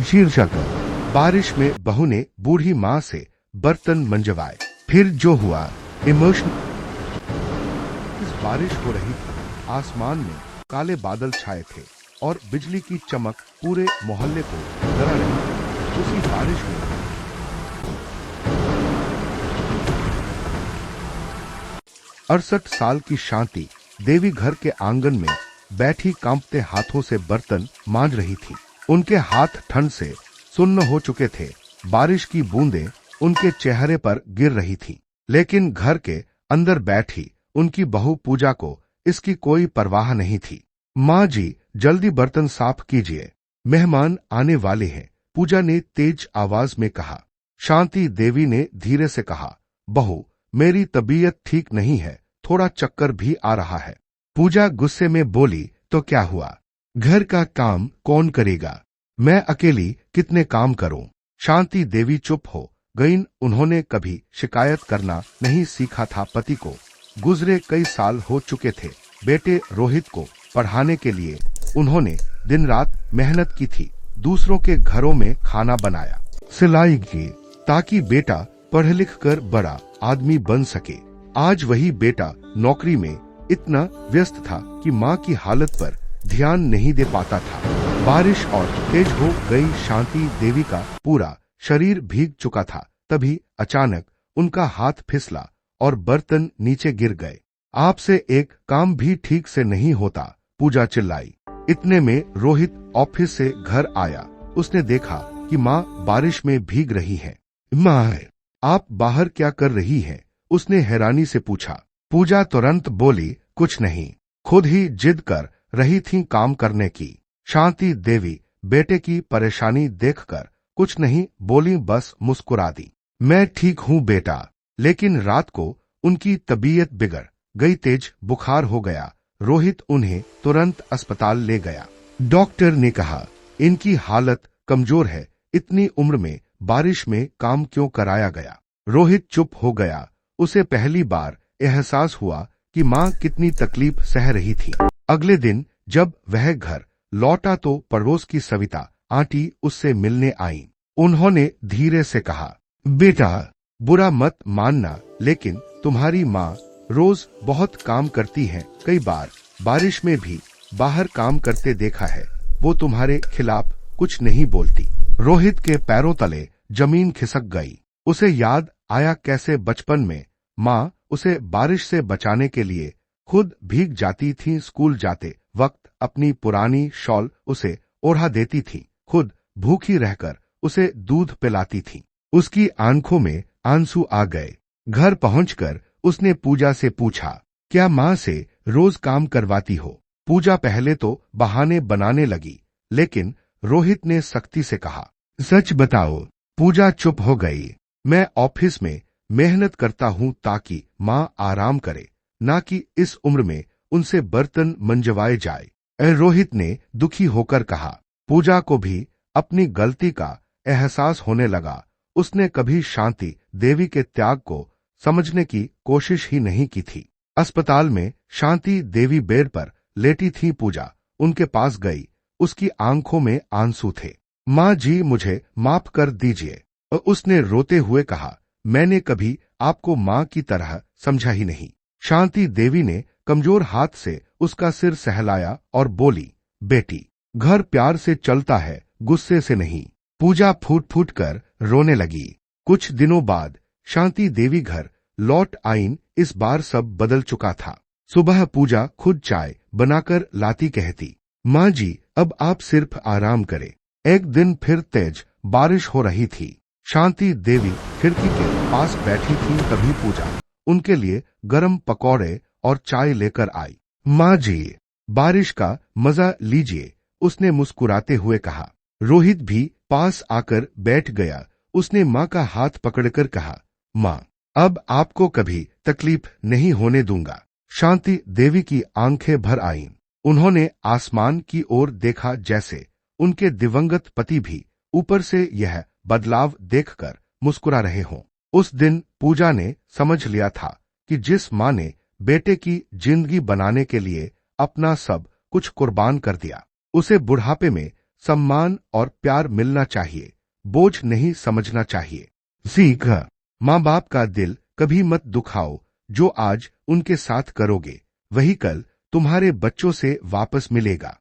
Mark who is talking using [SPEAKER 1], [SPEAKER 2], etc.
[SPEAKER 1] शीर्षक बारिश में बहू ने बूढ़ी माँ से बर्तन मंजवाए। फिर जो हुआ इमोशन। इस बारिश हो रही थी, आसमान में काले बादल छाए थे और बिजली की चमक पूरे मोहल्ले को डरा रही थी। उसी बारिश में 68 साल की शांति देवी घर के आंगन में बैठी कांपते हाथों से बर्तन मांज रही थी। उनके हाथ ठंड से सुन्न हो चुके थे। बारिश की बूंदें उनके चेहरे पर गिर रही थी, लेकिन घर के अंदर बैठी उनकी बहू पूजा को इसकी कोई परवाह नहीं थी। माँ जी, जल्दी बर्तन साफ कीजिए, मेहमान आने वाले हैं, पूजा ने तेज आवाज में कहा। शांति देवी ने धीरे से कहा, बहू, मेरी तबीयत ठीक नहीं है, थोड़ा चक्कर भी आ रहा है। पूजा गुस्से में बोली, तो क्या हुआ? घर का काम कौन करेगा? मैं अकेली कितने काम करूं? शांति देवी चुप हो गई। उन्होंने कभी शिकायत करना नहीं सीखा था पति को। गुजरे कई साल हो चुके थे। बेटे रोहित को पढ़ाने के लिए उन्होंने दिन रात मेहनत की थी। दूसरों के घरों में खाना बनाया, सिलाई की, ताकि बेटा पढ़ लिख कर बड़ा आदमी बन सके। आज वही बेटा नौकरी में इतना व्यस्त था कि माँ की हालत पर ध्यान नहीं दे पाता था। बारिश और तेज हो गई। शांति देवी का पूरा शरीर भीग चुका था। तभी अचानक उनका हाथ फिसला और बर्तन नीचे गिर गए। आपसे एक काम भी ठीक से नहीं होता, पूजा चिल्लाई। इतने में रोहित ऑफिस से घर आया। उसने देखा कि माँ बारिश में भीग रही है। माँ, आप बाहर क्या कर रही हैं? उसने हैरानी से पूछा। पूजा तुरंत बोली, कुछ नहीं, खुद ही जिद कर रही थी काम करने की। शांति देवी बेटे की परेशानी देखकर कुछ नहीं बोली, बस मुस्कुरा दी। मैं ठीक हूँ बेटा, लेकिन रात को उनकी तबीयत बिगड़ गई, तेज बुखार हो गया। रोहित उन्हें तुरंत अस्पताल ले गया। डॉक्टर ने कहा, इनकी हालत कमजोर है। इतनी उम्र में बारिश में काम क्यों कराया गया? रोहित चुप हो गया। उसे पहली बार एहसास हुआ कि माँ कितनी तकलीफ सह रही थी। अगले दिन जब वह घर लौटा तो पड़ोस की सविता आंटी उससे मिलने आईं। उन्होंने धीरे से कहा, बेटा, बुरा मत मानना, लेकिन तुम्हारी माँ रोज बहुत काम करती हैं। कई बार बारिश में भी बाहर काम करते देखा है। वो तुम्हारे खिलाफ कुछ नहीं बोलती। रोहित के पैरों तले जमीन खिसक गई। उसे याद आया कैसे बचपन में माँ उसे बारिश से बचाने के लिए खुद भीग जाती थी। स्कूल जाते वक्त अपनी पुरानी शॉल उसे ओढ़ा देती थी। खुद भूखी रहकर उसे दूध पिलाती थी। उसकी आंखों में आंसू आ गए। घर पहुंचकर उसने पूजा से पूछा, क्या माँ से रोज काम करवाती हो? पूजा पहले तो बहाने बनाने लगी, लेकिन रोहित ने सख्ती से कहा, सच बताओ। पूजा चुप हो गई। मैं ऑफिस में मेहनत करता हूँ ताकि माँ आराम करे, ना कि इस उम्र में उनसे बर्तन मंजवाए जाए। रोहित ने दुखी होकर कहा। पूजा को भी अपनी गलती का एहसास होने लगा। उसने कभी शांति देवी के त्याग को समझने की कोशिश ही नहीं की थी। अस्पताल में शांति देवी बेड पर लेटी थी। पूजा उनके पास गई। उसकी आंखों में आंसू थे। माँ जी, मुझे माफ कर दीजिए, उसने रोते हुए कहा। मैंने कभी आपको माँ की तरह समझा ही नहीं। शांति देवी ने कमजोर हाथ से उसका सिर सहलाया और बोली, बेटी, घर प्यार से चलता है, गुस्से से नहीं। पूजा फूट फूट कर रोने लगी। कुछ दिनों बाद शांति देवी घर लौट आईं। इस बार सब बदल चुका था। सुबह पूजा खुद चाय बनाकर लाती, कहती, माँ जी, अब आप सिर्फ आराम करें। एक दिन फिर तेज बारिश हो रही थी। शांति देवी खिड़की के पास बैठी थी। तभी पूजा उनके लिए गरम पकौड़े और चाय लेकर आई। माँ जी, बारिश का मजा लीजिए, उसने मुस्कुराते हुए कहा। रोहित भी पास आकर बैठ गया। उसने माँ का हाथ पकड़कर कहा, माँ, अब आपको कभी तकलीफ नहीं होने दूंगा। शांति देवी की आंखें भर आईं। उन्होंने आसमान की ओर देखा, जैसे उनके दिवंगत पति भी ऊपर से यह बदलाव देखकर मुस्कुरा रहे हों। उस दिन पूजा ने समझ लिया था कि जिस माँ ने बेटे की जिंदगी बनाने के लिए अपना सब कुछ कुर्बान कर दिया, उसे बुढ़ापे में सम्मान और प्यार मिलना चाहिए, बोझ नहीं समझना चाहिए। सीख, माँ बाप का दिल कभी मत दुखाओ। जो आज उनके साथ करोगे वही कल तुम्हारे बच्चों से वापस मिलेगा।